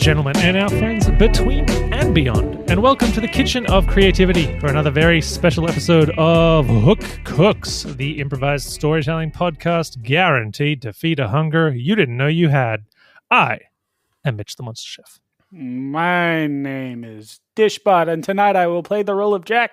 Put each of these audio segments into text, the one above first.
gentlemen, and our friends between and beyond. And welcome to the Kitchen of Creativity for another very special episode of Hook Cooks, the improvised storytelling podcast guaranteed to feed a hunger you didn't know you had. I am Mitch the Monster Chef. My name is Dishbot, and tonight I will play the role of Jack.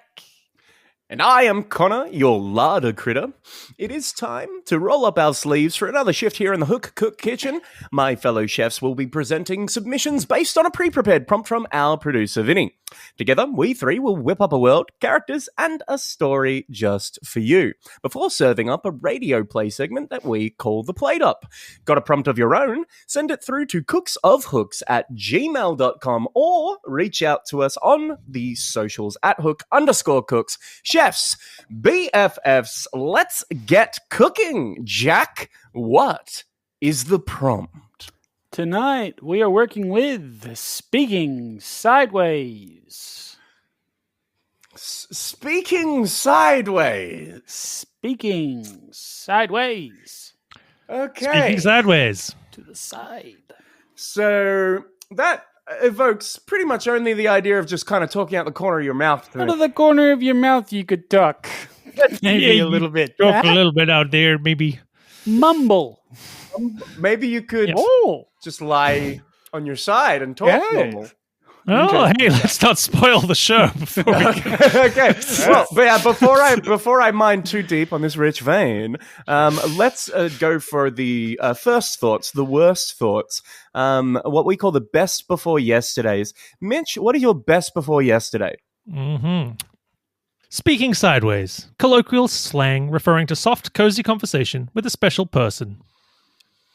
And I am Connor, your larder critter. It is time to roll up our sleeves for another shift here in the Hook Cook Kitchen. My fellow chefs will be presenting submissions based on a pre-prepared prompt from our producer, Vinny. Together, we three will whip up a world, characters, and a story just for you, before serving up a radio play segment that we call the Played Up. Got a prompt of your own? Send it through to cooksofhooks@gmail.com or reach out to us on the socials at hook_cooks. Chefs, BFFs, let's get cooking. Jack, what is the prompt? Tonight we are working with Speaking Sideways. Speaking sideways. Speaking Sideways. Okay. Speaking sideways. To the side. So that evokes pretty much only the idea of just kind of talking out the corner of your mouth. Out of the corner of your mouth you could talk. Maybe a little bit. Talk a little bit out there, maybe. Mumble. Maybe you could just lie on your side and talk normal. Oh, hey, let's not spoil the show before we go. Okay. Well, but yeah, before I mine too deep on this rich vein, let's go for the first thoughts, the worst thoughts, what we call the best before yesterdays. Mitch, what are your best before yesterday? Speaking sideways, colloquial slang referring to soft, cozy conversation with a special person.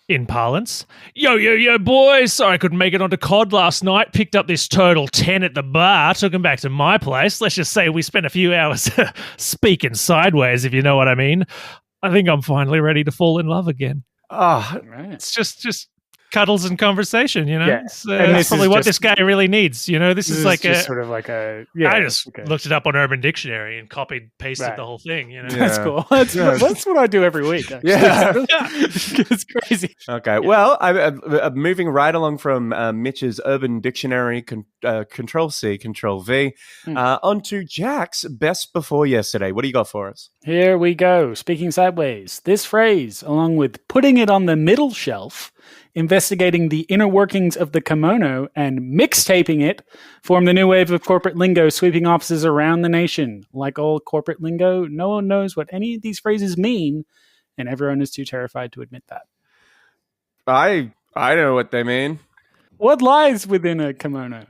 In parlance, yo, boys, sorry I couldn't make it onto COD last night. Picked up this total 10 at the bar, took him back to my place. Let's just say we spent a few hours speaking sideways, if you know what I mean. I think I'm finally ready to fall in love again. Oh, Right. It's just cuddles and conversation, you know? Yeah. That's probably what this guy really needs, you know? This is like just sort of like a... Yeah, I just looked it up on Urban Dictionary and copied, pasted the whole thing, you know? Yeah. That's cool. That's what I do every week, actually. Yeah. It's crazy. Okay, well, I'm moving right along from Mitch's Urban Dictionary, Control-C, Control-V, onto Jack's best before yesterday. What do you got for us? Here we go. Speaking sideways. This phrase, along with putting it on the middle shelf, investigating the inner workings of the kimono, and mixtaping it, form the new wave of corporate lingo sweeping offices around the nation. Like old corporate lingo, no one knows what any of these phrases mean, and everyone is too terrified to admit that. I know what they mean. What lies within a kimono?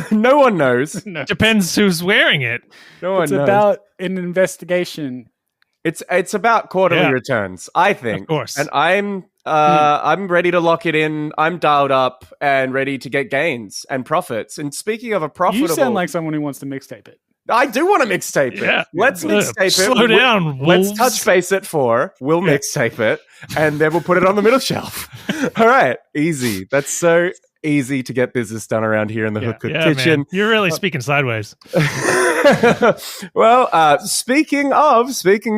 No one knows. No. Depends who's wearing it. No one It's knows. about an investigation. It's about quarterly returns, I think. Of course. And I'm ready to lock it in. I'm dialed up and ready to get gains and profits. And speaking of a profitable... You sound like someone who wants to mixtape it. I do want to mixtape it. Yeah. Let's mixtape it. Slow down, Let's wolves. touch base at 4. We'll mixtape it. And then we'll put it on the middle shelf. All right. Easy. That's so easy to get business done around here in the Hook Cook Kitchen. Man. You're really speaking sideways. Well, speaking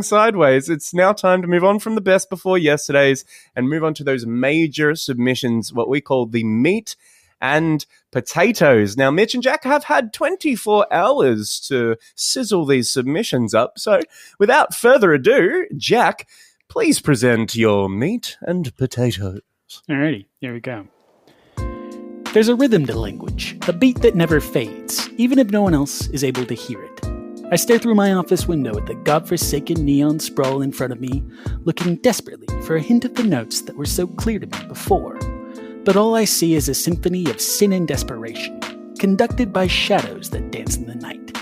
sideways, it's now time to move on from the best before yesterdays and move on to those major submissions, what we call the meat and potatoes. Now, Mitch and Jack have had 24 hours to sizzle these submissions up. So without further ado, Jack, please present your meat and potatoes. Alrighty, here we go. There's a rhythm to language, a beat that never fades, even if no one else is able to hear it. I stare through my office window at the godforsaken neon sprawl in front of me, looking desperately for a hint of the notes that were so clear to me before. But all I see is a symphony of sin and desperation, conducted by shadows that dance in the night.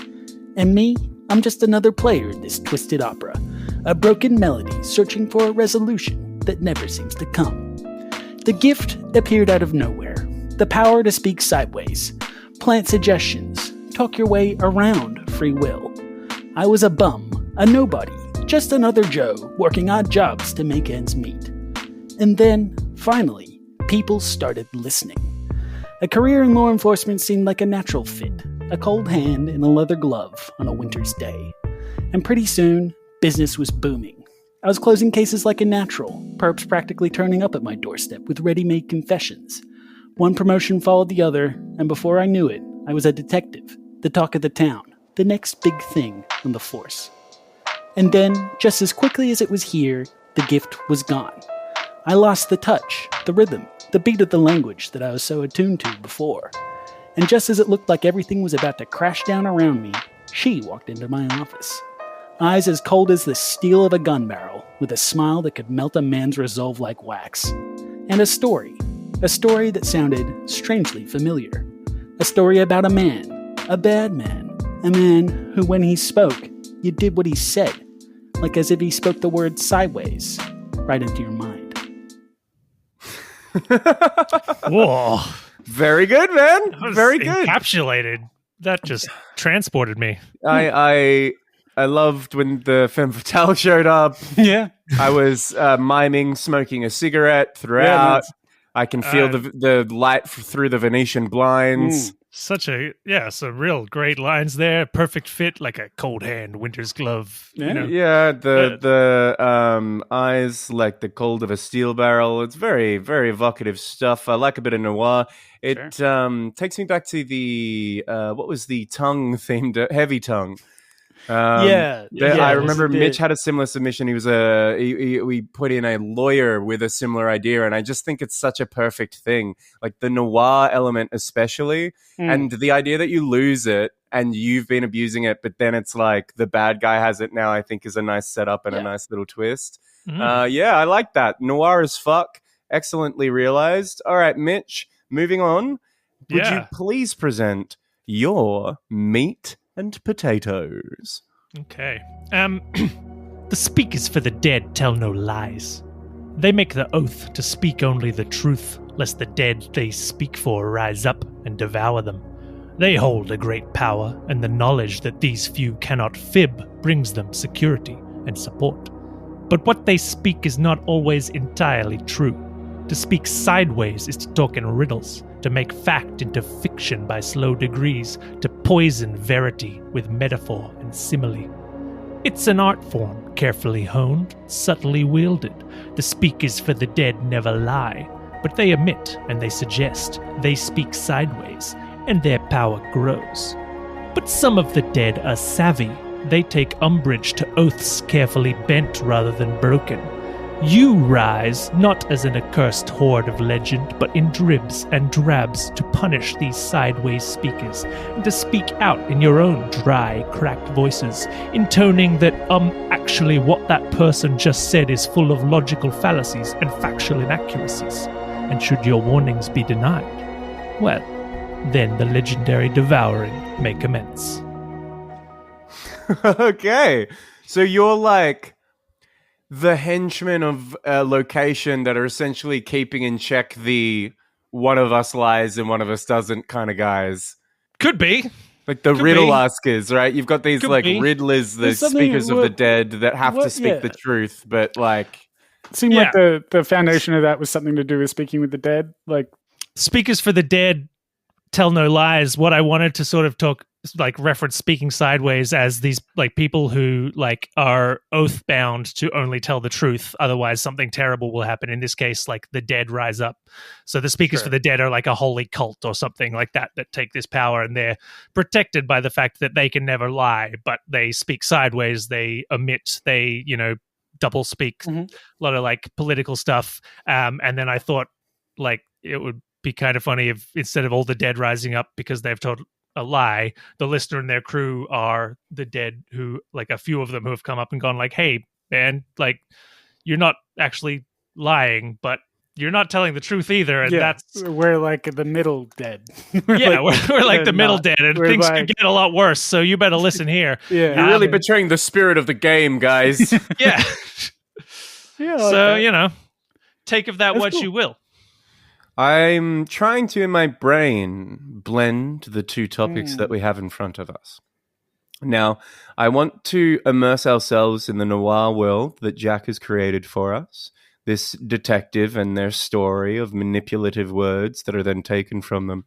And me, I'm just another player in this twisted opera, a broken melody searching for a resolution that never seems to come. The gift appeared out of nowhere. The power to speak sideways, plant suggestions, talk your way around free will. I was a bum, a nobody, just another Joe working odd jobs to make ends meet. And then, finally, people started listening. A career in law enforcement seemed like a natural fit, a cold hand in a leather glove on a winter's day. And pretty soon, business was booming. I was closing cases like a natural, perps practically turning up at my doorstep with ready-made confessions. One promotion followed the other, and before I knew it, I was a detective, the talk of the town, the next big thing on the force. And then, just as quickly as it was here, the gift was gone. I lost the touch, the rhythm, the beat of the language that I was so attuned to before. And just as it looked like everything was about to crash down around me, she walked into my office. Eyes as cold as the steel of a gun barrel, with a smile that could melt a man's resolve like wax. And a story that sounded strangely familiar. A story about a man, a bad man, a man who, when he spoke, you did what he said, like as if he spoke the word sideways, right into your mind. Whoa. Very good, man. That was Very good. Encapsulated. That just transported me. I loved when the femme fatale showed up. Yeah. I was miming smoking a cigarette throughout. I can feel the light through the Venetian blinds. Some real great lines there. Perfect fit, like a cold hand, winter's glove. Yeah. You know? Yeah, the eyes like the cold of a steel barrel. It's very, very evocative stuff. I like a bit of noir. It takes me back to the what was the tongue themed heavy tongue. I remember Mitch had a similar submission. He was we put in a lawyer with a similar idea, and I just think it's such a perfect thing, like the noir element especially, and the idea that you lose it and you've been abusing it, but then it's like the bad guy has it now. I think is a nice setup and a nice little twist. I like that. Noir as fuck. Excellently realized. All right, Mitch. Moving on. Would you please present your meat and potatoes? Okay. The speakers for the dead tell no lies. They make the oath to speak only the truth, lest the dead they speak for rise up and devour them. They hold a great power, and the knowledge that these few cannot fib brings them security and support. But what they speak is not always entirely true. To speak sideways is to talk in riddles, to make fact into fiction by slow degrees, to poison verity with metaphor and simile. It's an art form, carefully honed, subtly wielded. The speakers for the dead never lie, but they omit and they suggest, they speak sideways, and their power grows. But some of the dead are savvy. They take umbrage to oaths carefully bent rather than broken. You rise not as an accursed horde of legend, but in dribs and drabs to punish these sideways speakers, and to speak out in your own dry, cracked voices, intoning that actually what that person just said is full of logical fallacies and factual inaccuracies. And should your warnings be denied, well, then the legendary devouring may commence. Okay, so you're like the henchmen of a location that are essentially keeping in check the one of us lies and one of us doesn't kind of guys. Could be. Like the riddle askers, right? You've got these riddlers, the speakers of the dead that have to speak the truth, but like... It seemed like the foundation of that was something to do with speaking with the dead. Like, speakers for the dead tell no lies. What I wanted to sort of reference speaking sideways as these like people who like are oath bound to only tell the truth, otherwise something terrible will happen. In this case, like the dead rise up. So the speakers for the dead are like a holy cult or something like that take this power, and they're protected by the fact that they can never lie, but they speak sideways, they omit, they double speak, a lot of like political stuff. And then I thought like it would be kind of funny if instead of all the dead rising up because they've told a lie, the listener and their crew are the dead, who like a few of them who have come up and gone like, hey man, like you're not actually lying, but you're not telling the truth either, and we're like the middle dead. we're like the middle dead, and things could get a lot worse, so you better listen here. You're really betraying the spirit of the game, guys. So take of that what you will. I'm trying to, in my brain, blend the two topics that we have in front of us. Now, I want to immerse ourselves in the noir world that Jack has created for us. This detective and their story of manipulative words that are then taken from them.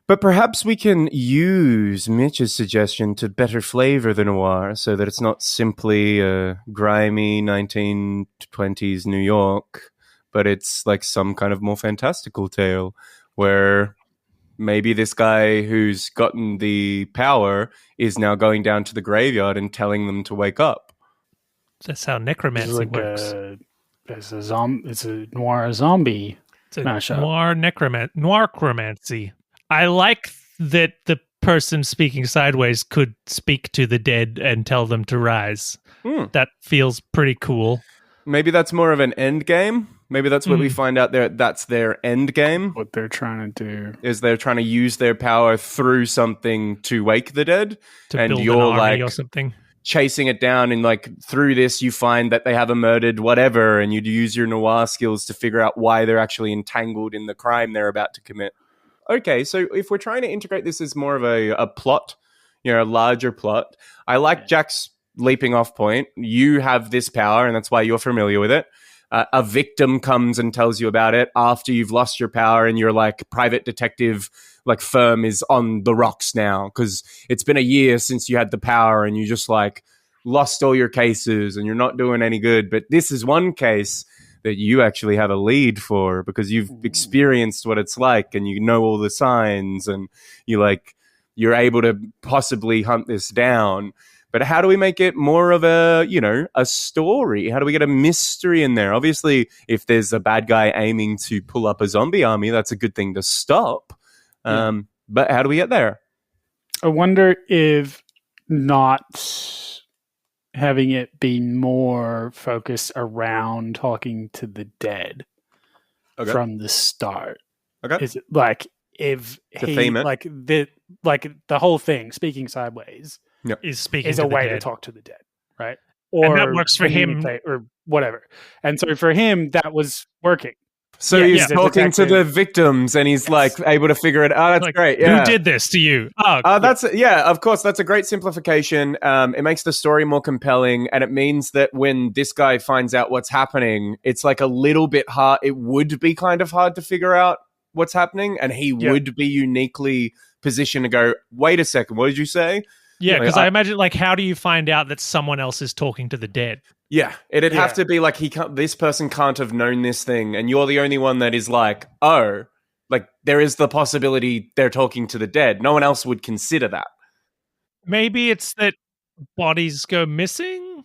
But perhaps we can use Mitch's suggestion to better flavor the noir so that it's not simply a grimy 1920s New York, but it's like some kind of more fantastical tale where maybe this guy who's gotten the power is now going down to the graveyard and telling them to wake up. That's how necromancy works. It's a noir zombie It's a mashup. noircromancy. I like that the person speaking sideways could speak to the dead and tell them to rise. That feels pretty cool. Maybe that's more of an end game. Maybe that's what we find out there. That's their end game. What they're trying to do Is they're trying to use their power through something to wake the dead. To and build you're an army like or something. chasing it down, and like through this you find that they have a murdered whatever, and you'd use your noir skills to figure out why they're actually entangled in the crime they're about to commit. Okay, so if we're trying to integrate this as more of a plot, a larger plot, I like Jack's leaping off point. You have this power, and that's why you're familiar with it. A victim comes and tells you about it after you've lost your power, and your like private detective like firm is on the rocks now because it's been a year since you had the power, and you just like lost all your cases, and you're not doing any good. But this is one case that you actually have a lead for because you've experienced what it's like, and you know all the signs, and you're able to possibly hunt this down. But how do we make it more of a story? How do we get a mystery in there? Obviously, if there's a bad guy aiming to pull up a zombie army, that's a good thing to stop. But how do we get there? I wonder if not having it be more focused around talking to the dead from the start. Okay. Is it like if the whole thing, speaking sideways, is speaking is to a the way dead. to talk to the dead, right? And that works for him. Or whatever. And so for him, that was working. So he's talking to the victims, and he's like able to figure it out. That's like, great. Yeah. Who did this to you? Of course, that's a great simplification. It makes the story more compelling, and it means that when this guy finds out what's happening, it's like a little bit hard. It would be kind of hard to figure out what's happening, and he would be uniquely positioned to go, wait a second, what did you say? Yeah, because I imagine, like, how do you find out that someone else is talking to the dead? Yeah, it'd have to be like this person can't have known this thing, and you're the only one that is like, oh, like there is the possibility they're talking to the dead. No one else would consider that. Maybe it's that bodies go missing?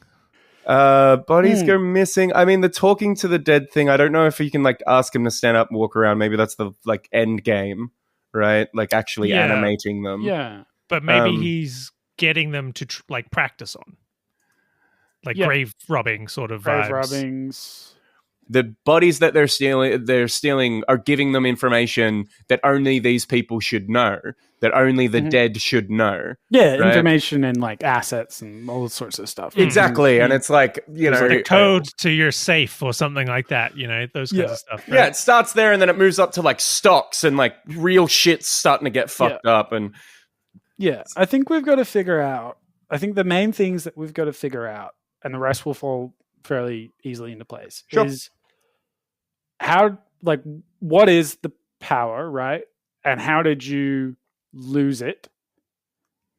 Bodies go missing. I mean, the talking to the dead thing, I don't know if you can like ask him to stand up and walk around. Maybe that's the like end game, right? Like actually animating them. Yeah. But maybe he's getting them to practice on. Like grave robbing sort of grave vibes. robbings. The bodies that they're stealing are giving them information that only these people should know, that only the dead should know. Yeah, right? Information and like assets and all sorts of stuff. Exactly. And it's like, the code to your safe or something like that, those kinds of stuff. Right? Yeah, it starts there and then it moves up to like stocks and like real shit's starting to get fucked up. And yeah, I think we've got to figure out, I think the main things that we've got to figure out, and the rest will fall fairly easily into place, is how, like, what is the power, right? And how did you lose it?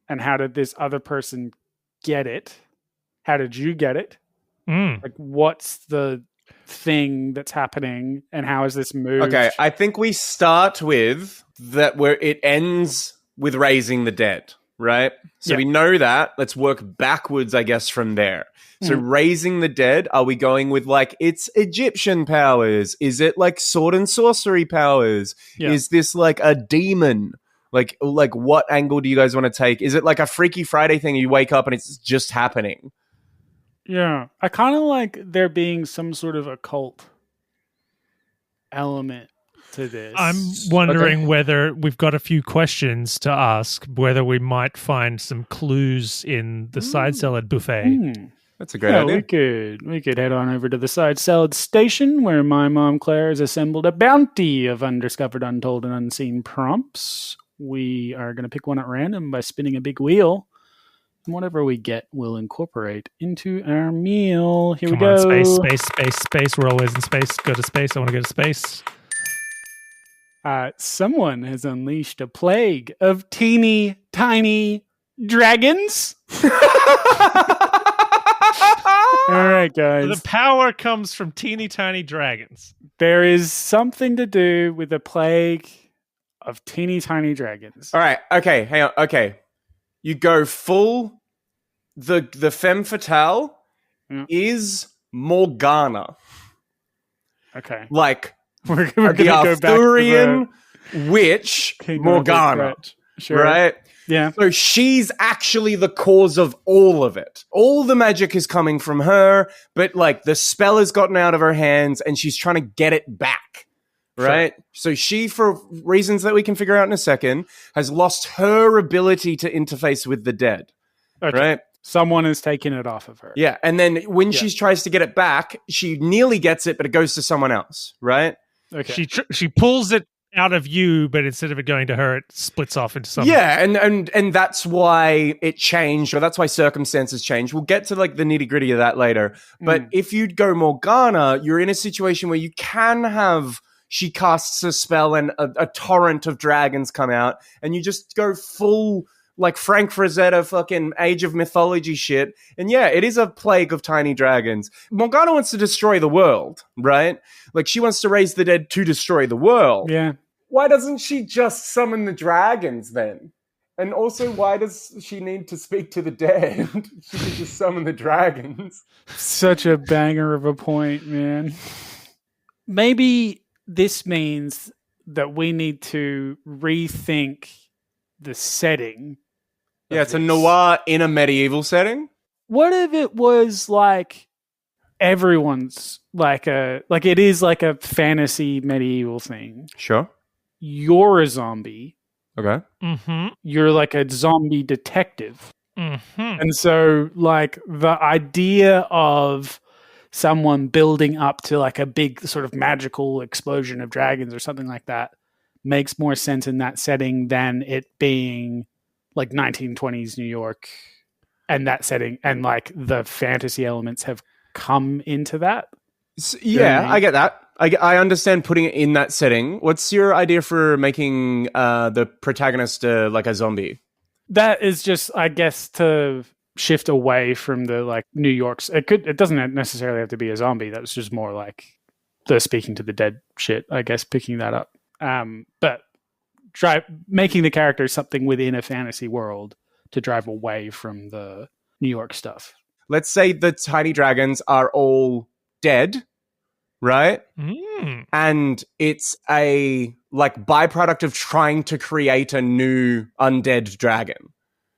And how did this other person get it? How did you get it? Like, what's the thing that's happening, and how is this moved? Okay, I think we start with that where it ends with raising the dead, right? So we know that. Let's work backwards, I guess, from there. So raising the dead, are we going with like it's Egyptian powers? Is it like sword and sorcery powers? Yeah. Is this like a demon? Like what angle do you guys want to take? Is it like a Freaky Friday thing? You wake up and it's just happening. Yeah, I kind of like there being some sort of occult element to this. I'm wondering whether we've got a few questions to ask, whether we might find some clues in the side salad buffet. That's a great idea. We could head on over to the side salad station where my mom Claire has assembled a bounty of undiscovered, untold, and unseen prompts. We are going to pick one at random by spinning a big wheel. And whatever we get, we'll incorporate into our meal. Here we go. Space. We're always in space. Go to space. I want to go to space. Someone has unleashed a plague of teeny tiny dragons. All right, guys. The power comes from teeny tiny dragons. There is something to do with the plague of teeny tiny dragons. All right. Okay. Hang on. Okay. You go full. The femme fatale is Morgana. Okay. Like We're the going to go back to Arthurian witch King Morgana. Arthur, sure. Right? Yeah. So she's actually the cause of all of it. All the magic is coming from her, but like the spell has gotten out of her hands and she's trying to get it back. Right? Sure. So she, for reasons that we can figure out in a second, has lost her ability to interface with the dead. Okay. Right? Someone has taken it off of her. Yeah. And then when she tries to get it back, she nearly gets it, but it goes to someone else. Right? Okay. She pulls it out of you, but instead of it going to her, it splits off into something. Yeah, and that's why it changed, or that's why circumstances changed. We'll get to like the nitty gritty of that later. But if you'd go Morgana, you're in a situation where you can have she casts a spell and a torrent of dragons come out, and you just go full like Frank Frazetta fucking Age of Mythology shit. And yeah, it is a plague of tiny dragons. Morgana wants to destroy the world, right? Like she wants to raise the dead to destroy the world. Yeah. Why doesn't she just summon the dragons then? And also, why does she need to speak to the dead? She could just summon the dragons. Such a banger of a point, man. Maybe this means that we need to rethink the setting. Yeah, it's a noir in a medieval setting. What if it was like everyone's like it is like a fantasy medieval thing? Sure. You're a zombie. Okay. Mm-hmm. You're like a zombie detective. Mm-hmm. And so like the idea of someone building up to like a big sort of magical explosion of dragons or something like that makes more sense in that setting than it being like 1920s New York and that setting, and like the fantasy elements have come into that. So, yeah, I get that. I understand putting it in that setting. What's your idea for making the protagonist like a zombie? That is just, I guess, to shift away from the like New York's. It doesn't necessarily have to be a zombie. That's just more like the speaking to the dead shit, I guess, picking that up. But making the character something within a fantasy world to drive away from the New York stuff. Let's say the tiny dragons are all dead, right? And it's a like byproduct of trying to create a new undead dragon.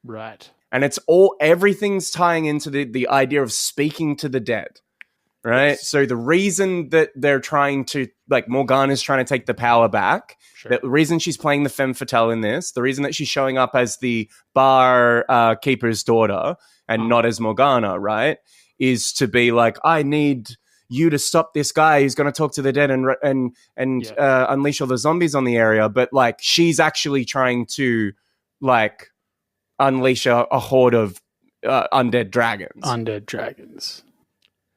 Right. And it's everything's tying into the idea of speaking to the dead. Right? Yes. So the reason that they're trying to, like, Morgana's trying to take the power back, the reason she's playing the femme fatale in this, the reason that she's showing up as the bar keeper's daughter and not as Morgana, right, is to be like, I need you to stop this guy who's going to talk to the dead and unleash all the zombies on the area. But, like, she's actually trying to, like, unleash a horde of undead dragons. Undead dragons.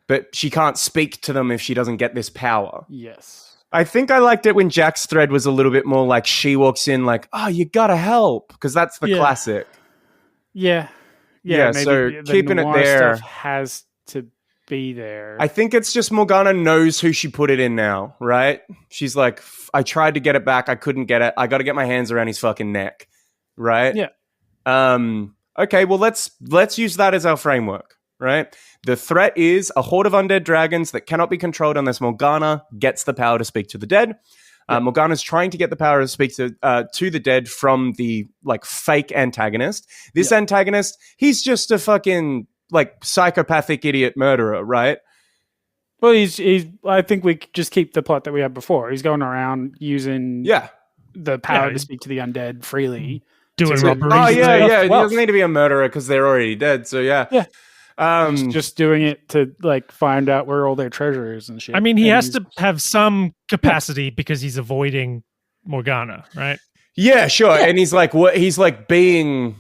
But she can't speak to them if she doesn't get this power. Yes. I think I liked it when Jack's thread was a little bit more like she walks in like, oh, you gotta help. Because that's the classic. Yeah. Yeah, so keeping it there. Stuff has to be there. I think it's just Morgana knows who she put it in now, right? She's like, I tried to get it back. I couldn't get it. I got to get my hands around his fucking neck. Right? Yeah. Okay, well, let's use that as our framework. Right? The threat is a horde of undead dragons that cannot be controlled unless Morgana gets the power to speak to the dead. Morgana's trying to get the power to speak to the dead from the like fake antagonist. This antagonist, he's just a fucking like psychopathic idiot murderer, right? Well, he's. I think we just keep the plot that we had before. He's going around using the power to speak to the undead freely. Doing robberies. Oh yeah. He doesn't need to be a murderer because they're already dead. So yeah. He's just doing it to like find out where all their treasure is and shit. I mean, he has to have some capacity because he's avoiding Morgana, right? Yeah, sure. Yeah. And he's like, he's like being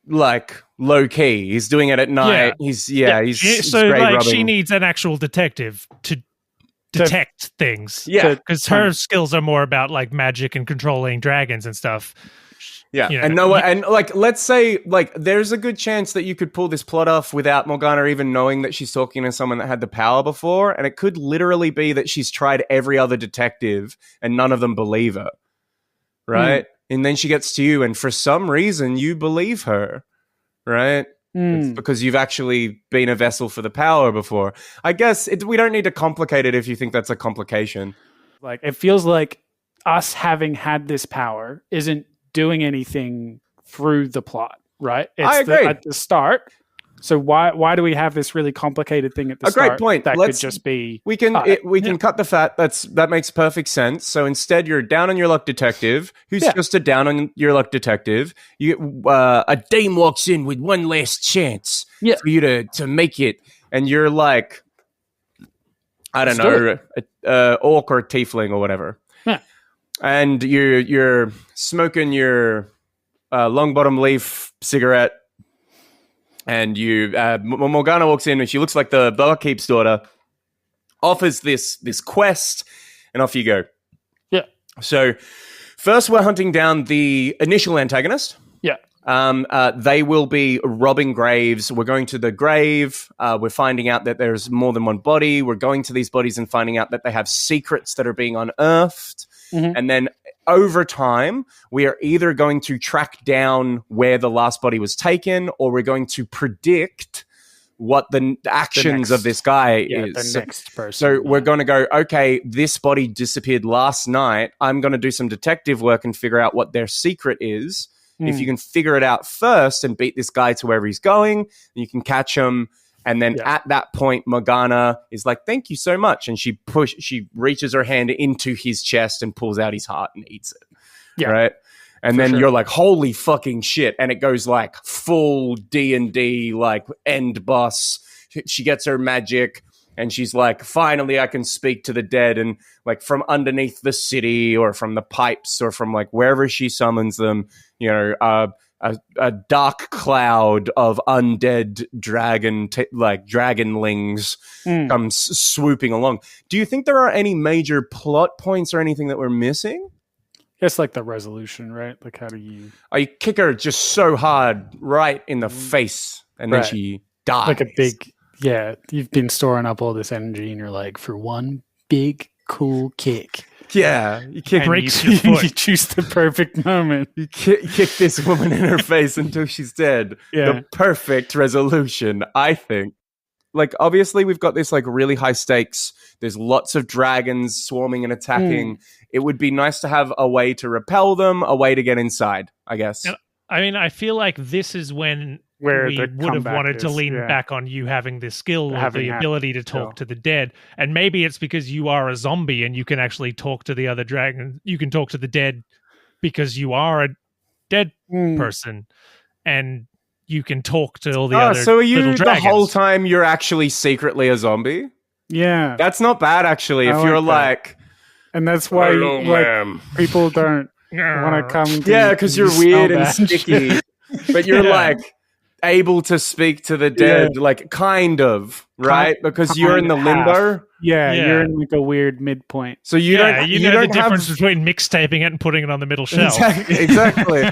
like low key. He's doing it at night. He's so like she needs an actual detective to detect things. Yeah, because her skills are more about like magic and controlling dragons and stuff. Yeah, You know, and like, let's say, like, there's a good chance that you could pull this plot off without Morgana even knowing that she's talking to someone that had the power before, and it could literally be that she's tried every other detective and none of them believe her, right? And then she gets to you, and for some reason, you believe her, right? It's because you've actually been a vessel for the power before. I guess we don't need to complicate it if you think that's a complication. Like, it feels like us having had this power isn't doing anything through the plot, right? I agree. At the start. So why do we have this really complicated thing at the start? Great point. That could just be we can cut the fat. That makes perfect sense. So instead, you're down on your luck detective, who's just a down on your luck detective. A dame walks in with one last chance for you to make it, and you're like, I don't know, orc or tiefling or whatever. Yeah. And you're smoking your long bottom leaf cigarette, and Morgana walks in, and she looks like the barkeep's daughter, offers this quest, and off you go. Yeah. So first, we're hunting down the initial antagonist. Yeah. They will be robbing graves. We're going to the grave. We're finding out that there's more than one body. We're going to these bodies and finding out that they have secrets that are being unearthed. And then over time, we are either going to track down where the last body was taken, or we're going to predict what the actions of this guy is. The next person. So we're going to go, okay, this body disappeared last night. I'm going to do some detective work and figure out what their secret is. If you can figure it out first and beat this guy to wherever he's going, you can catch him. And then at that point, Morgana is like, thank you so much. And she reaches her hand into his chest and pulls out his heart and eats it. Yeah. Right. And then you're like, holy fucking shit. And it goes like full D&D, like end boss. She gets her magic. And she's like, finally, I can speak to the dead. And like from underneath the city or from the pipes or from like wherever she summons them, you know, a dark cloud of undead dragonlings comes swooping along. Do you think there are any major plot points or anything that we're missing? It's like the resolution, right? Like, how do you... You kick her just so hard right in the face, and then she dies. Like a big... Yeah, you've been storing up all this energy, and you're like, for one big, cool kick. Yeah, you kick breaks your foot. You choose the perfect moment. You kick this woman in her face until she's dead. Yeah. The perfect resolution, I think. Like, obviously, we've got this, like, really high stakes. There's lots of dragons swarming and attacking. It would be nice to have a way to repel them, a way to get inside, I guess. I mean, I feel like this is when where we would have wanted to lean back on you having this skill or the ability to talk to the dead. And maybe it's because you are a zombie and you can actually talk to the other dragon. You can talk to the dead because you are a dead person, and you can talk to all the other so are you little dragons. The whole time you're actually secretly a zombie? Yeah. That's not bad, actually. If you're like... And that's why people don't want to come to yeah, because you're weird and sticky. But you're like able to speak to the dead, like kind of, right? Because you're in the limbo. Yeah, you're in like a weird midpoint. So you don't you know the difference between mixtaping it and putting it on the middle shelf. Exactly.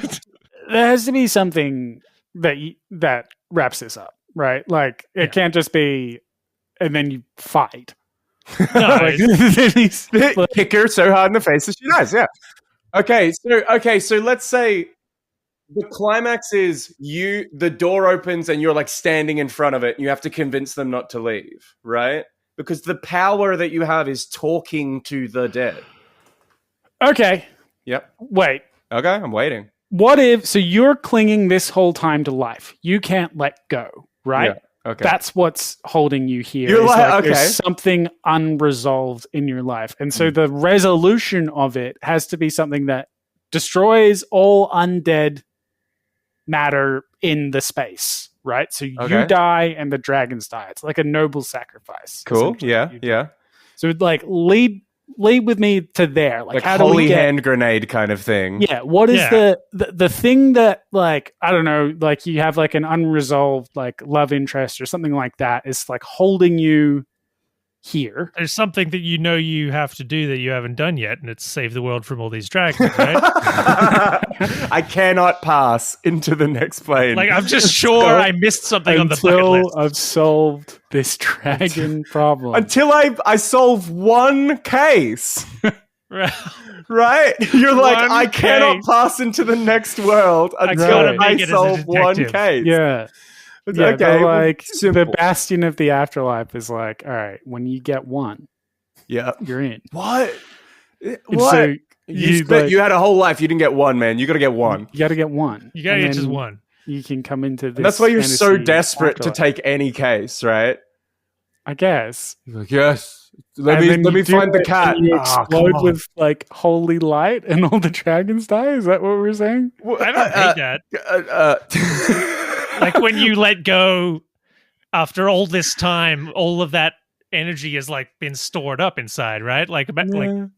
There has to be something that wraps this up, right? Like it can't just be and then you fight. No, kick her so hard in the face that she dies. Yeah. Okay, so let's say the climax is the door opens and you're like standing in front of it and you have to convince them not to leave, right? Because the power that you have is talking to the dead. Okay. Yep. Wait. Okay, I'm waiting. What if, so you're clinging this whole time to life. You can't let go, right? Yeah. Okay. That's what's holding you here. You're like, there's something unresolved in your life. And so the resolution of it has to be something that destroys all undead matter in the space, right? So you die and the dragons die. It's like a noble sacrifice. Cool. Yeah. So like lead with me to there. Like how holy do we get, hand grenade kind of thing. Yeah. What is the thing that, like, I don't know, like you have like an unresolved like love interest or something like that is like holding you here. There's something that you have to do that you haven't done yet, and it's save the world from all these dragons, right? I cannot pass into the next plane. Like, I'm just sure I missed something on the bucket list. Until I've solved this dragon problem. Until I solve one case. Right? You're like, I cannot pass into the next world until I solve one case. Yeah. Okay. But like, the bastion of the afterlife is like, all right, when you get one, you're in. What? So you had a whole life. You didn't get one, man. You got to get one. You got to get one. You got to get just one. You can come into this. And that's why you're so desperate afterlife. to take any case, right? I guess. You're like, yes. Let me find the cat. And you explode with like holy light, and all the dragons die. Is that what we're saying? I don't hate that. Like when you let go after all this time, all of that energy has like been stored up inside, right? Like I don't know.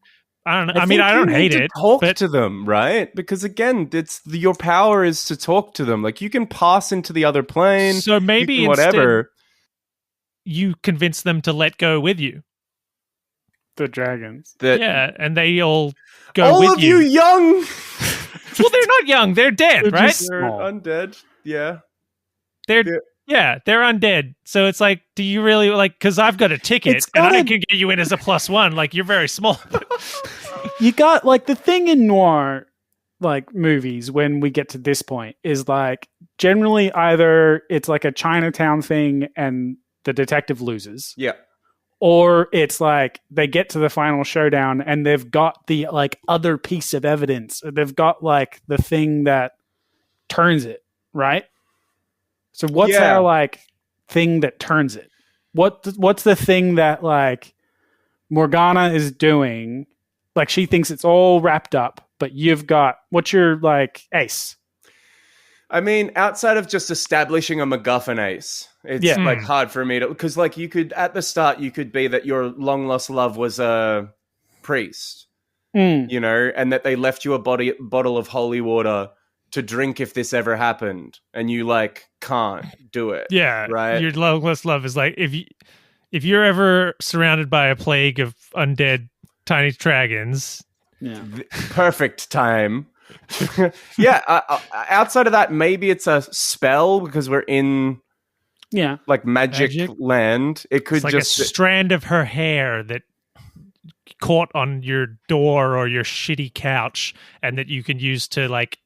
I mean, I don't hate it. Talk to them, right? Because again, your power is to talk to them. Like you can pass into the other plane. So maybe whatever. You convince them to let go with you. The dragons. And they all go all with of you young. Well, they're not young. They're dead, right? They're undead. Yeah. They're undead. So it's like, do you really like? Because I've got a ticket and I can get you in as a +1. Like you're very small. You got like the thing in noir, like movies. When we get to this point, is like generally either it's like a Chinatown thing and the detective loses. Yeah. Or it's like they get to the final showdown and they've got the like other piece of evidence. They've got like the thing that turns it, right? So what's our like thing that turns it? What's the thing that like Morgana is doing? Like she thinks it's all wrapped up, but what's your like ace? I mean, outside of just establishing a MacGuffin ace, it's like hard for me to, because like you could at the start you could be that your long lost love was a priest, you know, and that they left you a bottle of holy water to drink if this ever happened, and you like can't do it. Yeah, right. Your long lost love is like if you're ever surrounded by a plague of undead tiny dragons, perfect time. Outside of that, maybe it's a spell because we're in like magic land. It could it's like just a strand of her hair that caught on your door or your shitty couch, and that you can use to like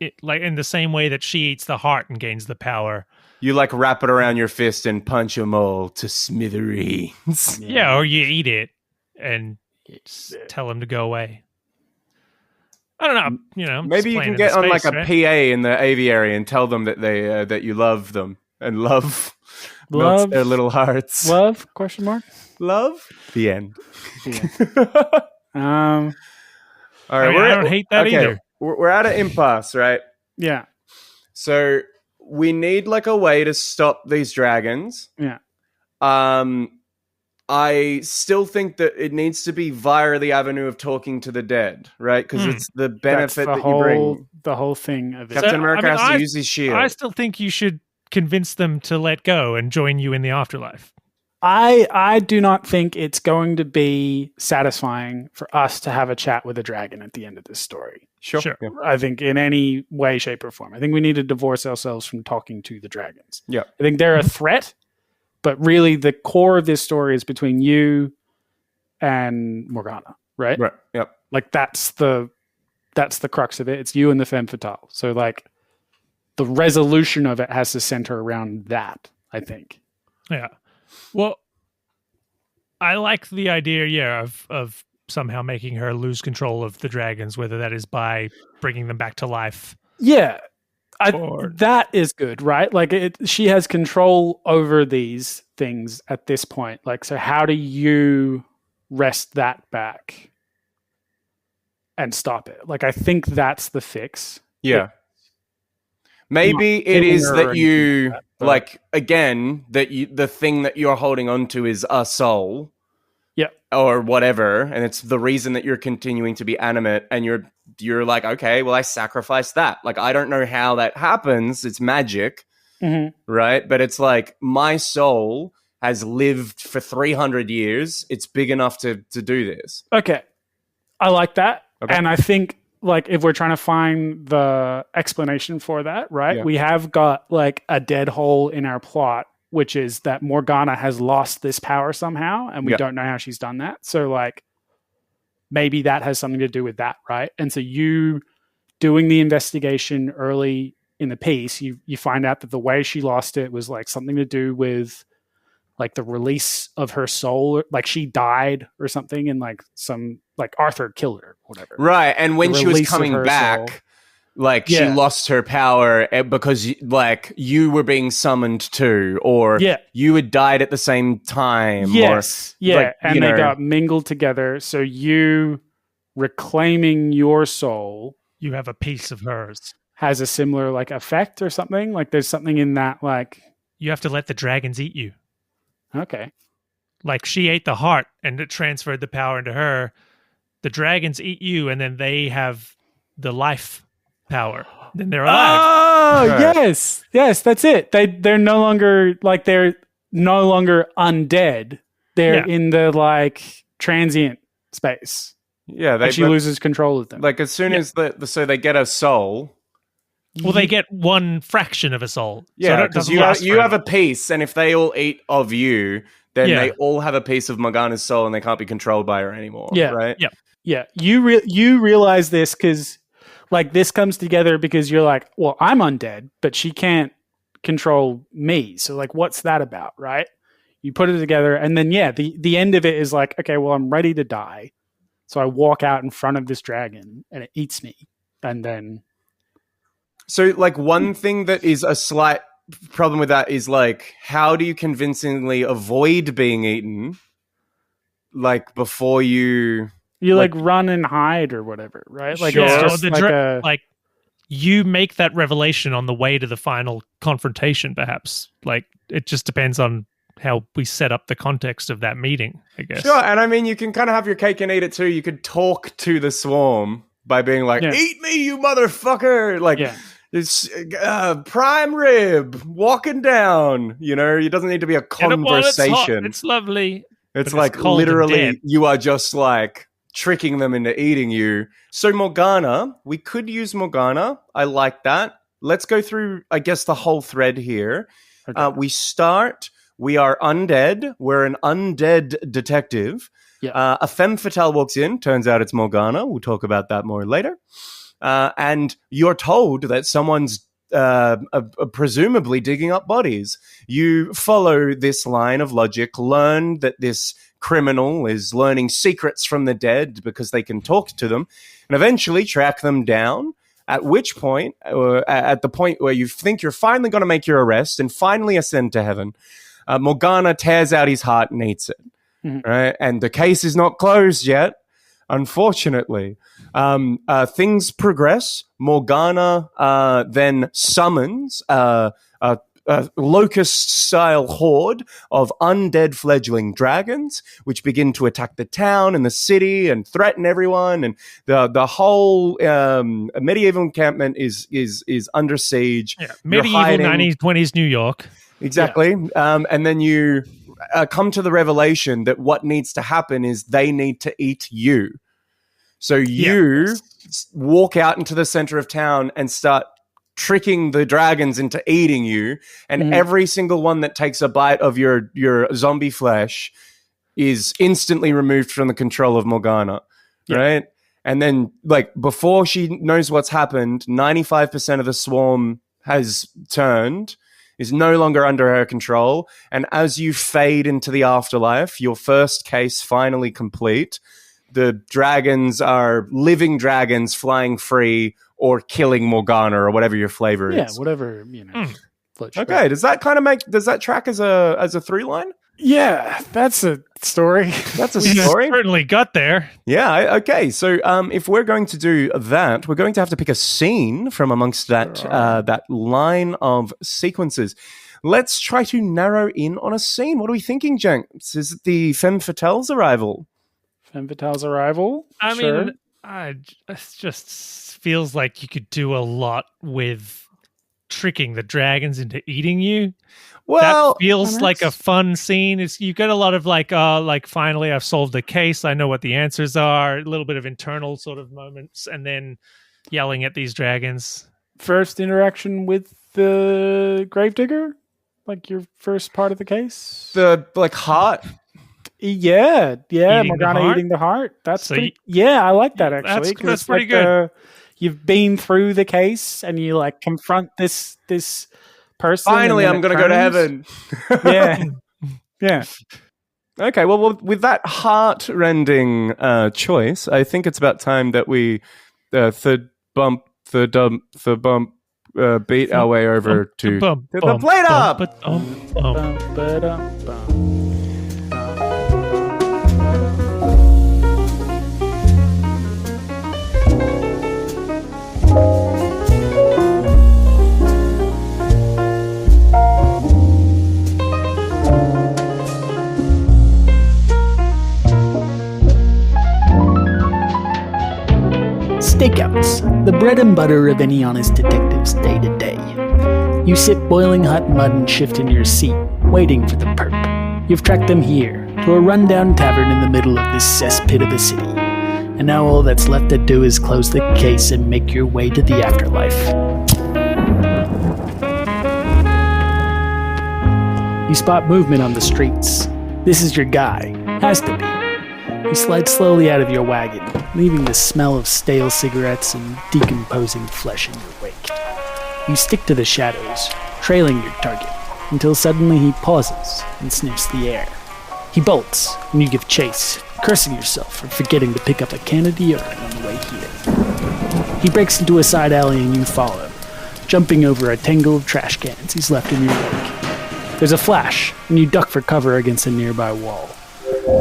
in the same way that she eats the heart and gains the power. You like wrap it around your fist and punch them all to smithereens. Yeah, or you eat it and tell them to go away. I don't know. You know, maybe you can get on like a PA in the aviary and tell them that they that you love them and love melts their little hearts. Love? Question mark. Love. The end. All right. I don't hate that either. We're at an impasse, right? Yeah. So we need like a way to stop these dragons. Yeah. I still think that it needs to be via the avenue of talking to the dead, right? Because it's the benefit that you bring. The whole thing of it. Captain America has to use his shield. I still think you should convince them to let go and join you in the afterlife. I do not think it's going to be satisfying for us to have a chat with a dragon at the end of this story. Sure. Yeah. I think in any way, shape, or form. I think we need to divorce ourselves from talking to the dragons. Yeah. I think they're a threat, but really the core of this story is between you and Morgana, right? Right. Yep. Like that's the crux of it. It's you and the femme fatale. So like the resolution of it has to center around that, I think. Yeah. Well, I like the idea, of somehow making her lose control of the dragons, whether that is by bringing them back to life. Yeah. That is good, right? Like she has control over these things at this point. Like, so how do you wrest that back and stop it? Like, I think that's the fix. Yeah. Maybe it is that you like again that the thing that you're holding on to is a soul. Yeah. Or whatever, and it's the reason that you're continuing to be animate, and you're like, okay, well, I sacrificed that. Like, I don't know how that happens. It's magic, right? But it's like my soul has lived for 300 years. It's big enough to do this. Okay. I like that. Okay. And I think, like, if we're trying to find the explanation for that, right? Yeah. We have got, like, a dead hole in our plot, which is that Morgana has lost this power somehow, and we don't know how she's done that. So, like, maybe that has something to do with that, right? And so you doing the investigation early in the piece, you find out that the way she lost it was, like, something to do with, like, the release of her soul, like she died or something, and like Arthur killed her, whatever. Right, and when she was coming back, soul. like she lost her power because like you were being summoned too, or you had died at the same time. Yes, or, like, and they got mingled together. So you reclaiming your soul, you have a piece of hers, has a similar like effect or something. Like there's something in that, like you have to let the dragons eat you. Okay. Like she ate the heart and it transferred the power into her. The dragons eat you and then they have the life power. Then they're alive. Oh, yes. Yes, that's it. They're no longer undead. They're in the like transient space. Yeah, she loses control of them. Like as soon as so they get a soul. Well, they get one fraction of a soul. Yeah, because so you have a piece, and if they all eat of you, then they all have a piece of Morgana's soul, and they can't be controlled by her anymore. Yeah, right. Yeah. You realize this because, like, this comes together because you're like, well, I'm undead, but she can't control me. So, like, what's that about, right? You put it together, and then the end of it is like, okay, well, I'm ready to die, so I walk out in front of this dragon, and it eats me, and then. So, like, one thing that is a slight problem with that is, like, how do you convincingly avoid being eaten, like, before you... You, like run and hide or whatever, right? Like, it's just like you make that revelation on the way to the final confrontation, perhaps. Like, it just depends on how we set up the context of that meeting, I guess. Sure, and I mean, you can kind of have your cake and eat it, too. You could talk to the swarm by being like, eat me, you motherfucker! Like... It's prime rib walking down. You know, it doesn't need to be a conversation. It's hot, it's lovely. It's like literally you are just like tricking them into eating you. So Morgana, we could use Morgana. I like that. Let's go through, I guess, the whole thread here. Okay. We are undead. We're an undead detective. Yeah. A femme fatale walks in. Turns out it's Morgana. We'll talk about that more later. And you're told that someone's presumably digging up bodies. You follow this line of logic, learn that this criminal is learning secrets from the dead because they can talk to them, and eventually track them down, at which point, at the point where you think you're finally going to make your arrest and finally ascend to heaven, Morgana tears out his heart and eats it. Mm-hmm. Right? And the case is not closed yet. Unfortunately, things progress. Morgana then summons a locust-style horde of undead fledgling dragons, which begin to attack the town and the city and threaten everyone. And the whole medieval encampment is under siege. Yeah. Medieval 1920s New York. Exactly. Yeah. And then you come to the revelation that what needs to happen is they need to eat you. So you walk out into the center of town and start tricking the dragons into eating you. And every single one that takes a bite of your zombie flesh is instantly removed from the control of Morgana. Right? And then, like, before she knows what's happened, 95% of the swarm has turned, is no longer under her control. And as you fade into the afterlife, your first case finally complete, the dragons are living dragons flying free or killing Morgana or whatever your flavor is. Yeah, whatever, you know. Okay, does that track as a through line? Yeah, that's a story. That's a story. Certainly got there. Yeah, okay. So if we're going to do that, we're going to have to pick a scene from amongst that line of sequences. Let's try to narrow in on a scene. What are we thinking, Jenks? Is it the femme fatale's arrival? Femme fatale's arrival? I mean, it just feels like you could do a lot with tricking the dragons into eating you. Well, that feels like a fun scene. You get a lot of like finally I've solved the case. I know what the answers are. A little bit of internal sort of moments, and then yelling at these dragons. First interaction with the gravedigger, like your first part of the case. the heart. Yeah, Eating Morgana the heart? eating the heart. That's So pretty. Yeah, I like that actually. That's 'cause it's pretty like good. you've been through the case and you like confront this person. Finally, and I'm then going to it go to turns. heaven. Yeah. Okay, well, with that heart-rending choice, I think it's about time that we third bump, beat our way over to the plate up. Ba-dum-bum. Stakeouts, the bread and butter of any honest detective's day-to-day. You sit boiling hot mud and shift in your seat, waiting for the perp. You've tracked them here, to a rundown tavern in the middle of this cesspit of a city. And now all that's left to do is close the case and make your way to the afterlife. You spot movement on the streets. This is your guy. Has to be. You slide slowly out of your wagon, leaving the smell of stale cigarettes and decomposing flesh in your wake. You stick to the shadows, trailing your target, until suddenly he pauses and sniffs the air. He bolts, and you give chase, cursing yourself for forgetting to pick up a can of deodorant on the way here. He breaks into a side alley and you follow, jumping over a tangle of trash cans he's left in your wake. There's a flash, and you duck for cover against a nearby wall.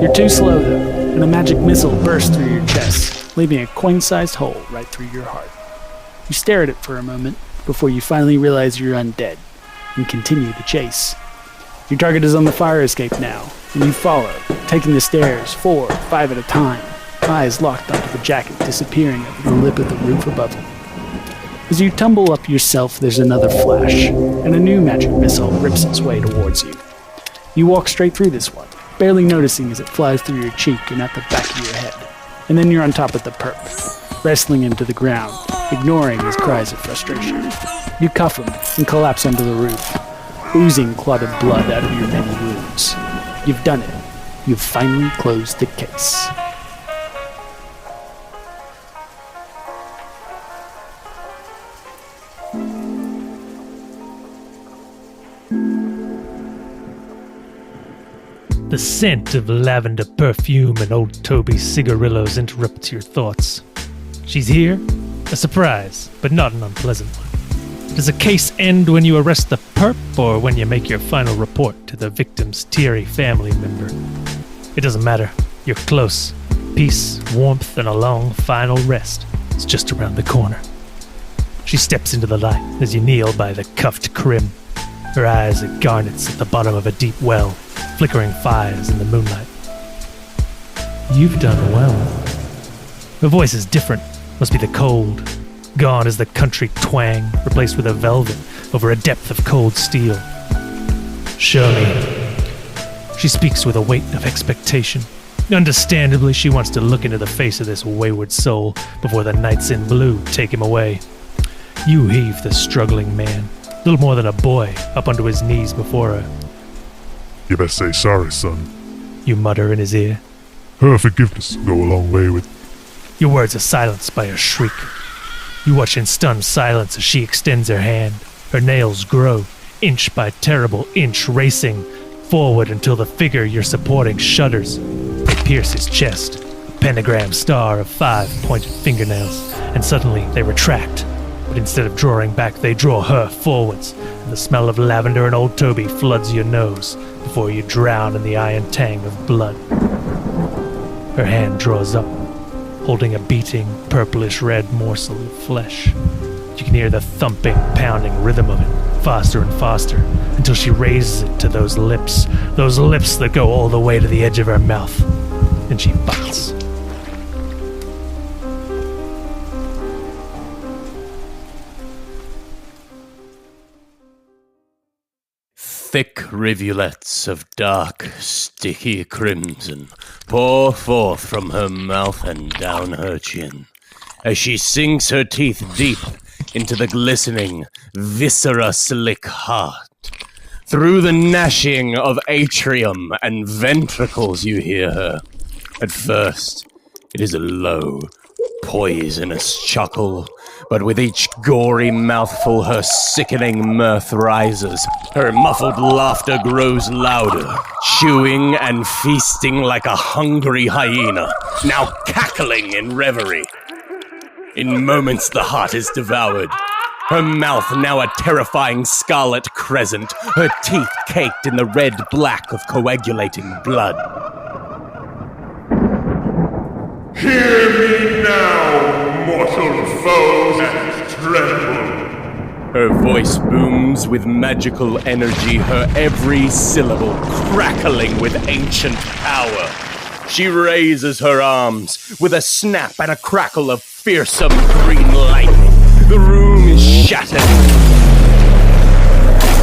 You're too slow, though, and a magic missile bursts through your chest, leaving a coin-sized hole right through your heart. You stare at it for a moment, before you finally realize you're undead, and continue the chase. Your target is on the fire escape now, and you follow, taking the stairs 4 or 5 at a time, eyes locked onto the jacket disappearing over the lip of the roof above him. As you tumble up yourself, there's another flash, and a new magic missile rips its way towards you. You walk straight through this one, barely noticing as it flies through your cheek and at the back of your head. And then you're on top of the perp, wrestling him to the ground, ignoring his cries of frustration. You cuff him and collapse onto the roof, oozing clotted blood out of your many wounds. You've done it. You've finally closed the case. The scent of lavender perfume and old Toby's cigarillos interrupts your thoughts. She's here? A surprise, but not an unpleasant one. Does a case end when you arrest the perp, or when you make your final report to the victim's teary family member? It doesn't matter. You're close. Peace, warmth, and a long final rest is just around the corner. She steps into the light as you kneel by the cuffed crim. Her eyes are garnets at the bottom of a deep well, flickering fires in the moonlight. You've done well. Her voice is different. Must be the cold. Gone is the country twang, replaced with a velvet over a depth of cold steel. Show me. She speaks with a weight of expectation. Understandably, she wants to look into the face of this wayward soul before the knights in blue take him away. You heave the struggling man, little more than a boy, up onto his knees before her. You best say sorry, son. You mutter in his ear. Her forgiveness will go a long way with... Your words are silenced by a shriek. You watch in stunned silence as she extends her hand. Her nails grow, inch by terrible inch, racing forward until the figure you're supporting shudders. They pierce his chest, a pentagram star of 5 pointed fingernails, and suddenly they retract. But instead of drawing back, they draw her forwards, and the smell of lavender and old Toby floods your nose before you drown in the iron tang of blood. Her hand draws up, holding a beating, purplish-red morsel of flesh. You can hear the thumping, pounding rhythm of it, faster and faster, until she raises it to those lips that go all the way to the edge of her mouth. Then she bites. Thick rivulets of dark, sticky crimson pour forth from her mouth and down her chin, as she sinks her teeth deep into the glistening, viscera-slick heart. Through the gnashing of atrium and ventricles you hear her. At first, it is a low, poisonous chuckle, but with each gory mouthful her sickening mirth rises. Her muffled laughter grows louder, chewing and feasting like a hungry hyena, now cackling in reverie. In moments the heart is devoured, her mouth now a terrifying scarlet crescent, her teeth caked in the red-black of coagulating blood. Hear me now, mortal foes, and tremble. Her voice booms with magical energy, her every syllable crackling with ancient power. She raises her arms with a snap and a crackle of fearsome green lightning. The room is shattered.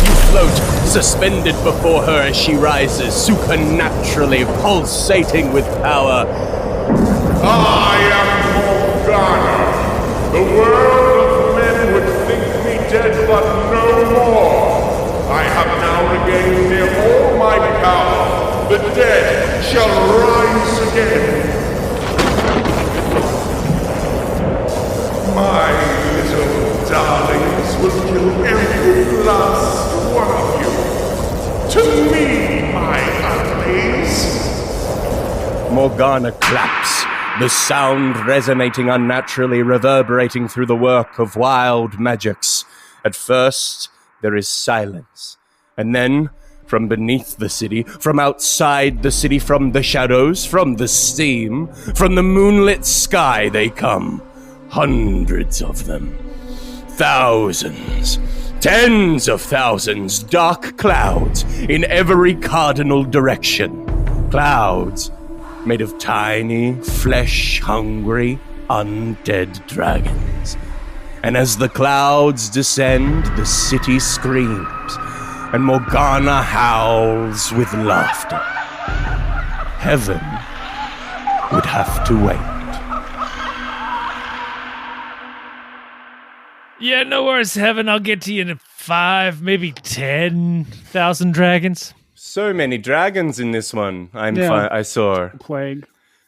You float, suspended before her as she rises, supernaturally pulsating with power. I am Morgana. The world of men would think me dead, but no more. I have now regained near all my power. The dead shall rise again. My little darlings will kill every last one of you. To me, my uglies. Morgana claps, the sound resonating unnaturally, reverberating through the work of wild magics. At first, there is silence. And then, from beneath the city, from outside the city, from the shadows, from the steam, from the moonlit sky they come. Hundreds of them. Thousands. Tens of thousands. Dark clouds in every cardinal direction. Clouds made of tiny, flesh-hungry, undead dragons. And as the clouds descend, the city screams, and Morgana howls with laughter. Heaven would have to wait. Yeah, no worries, Heaven. I'll get to you in 5, maybe 10,000 dragons. So many dragons in this one. Yeah. I saw. Plague.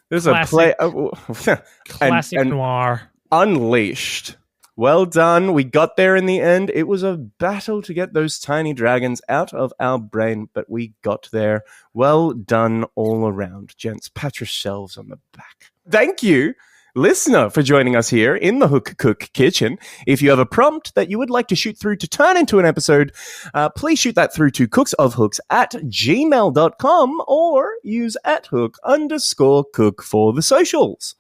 There's Classic. a play. Classic and Noir. Unleashed. Well done. We got there in the end. It was a battle to get those tiny dragons out of our brain, but we got there. Well done all around, gents. Pat yourselves on the back. Thank you, listener, for joining us here in the Hook Cook Kitchen. If you have a prompt that you would like to shoot through to turn into an episode, please shoot that through to cooksofhooks@gmail.com or use @hook_cook for the socials.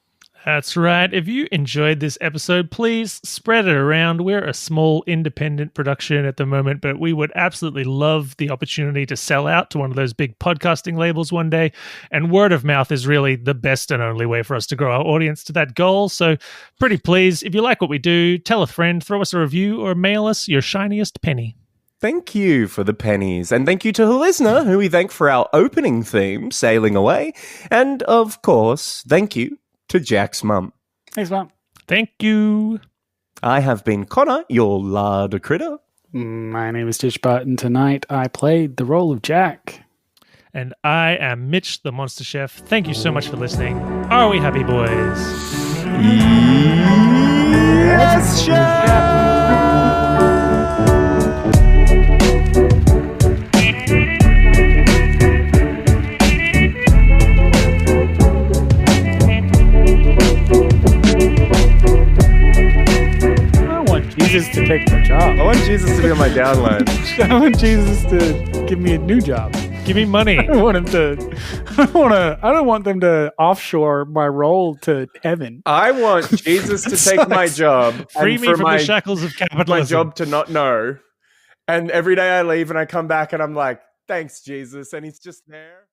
That's right. If you enjoyed this episode, please spread it around. We're a small independent production at the moment, but we would absolutely love the opportunity to sell out to one of those big podcasting labels one day. And word of mouth is really the best and only way for us to grow our audience to that goal. So pretty please, if you like what we do, tell a friend, throw us a review, or mail us your shiniest penny. Thank you for the pennies. And thank you to Holizna, who we thank for our opening theme, Sailing Away. And of course, thank you to Jack's mum. Thanks, Mom. Thank you. I have been Connor, your larder critter. My name is Tishbot, and tonight I played the role of Jack. And I am Mitch, the Monster Chef. Thank you so much for listening. Are we happy, boys? Yes, chef! Jesus to take my job. I want Jesus to be on my downline. I want Jesus to give me a new job. Give me money. I don't want him to. I don't want them to offshore my role to heaven. I want Jesus to take my job. Free and me for from the shackles of capitalism. my job to not know. And every day I leave and I come back and I'm like, thanks, Jesus. And he's just there.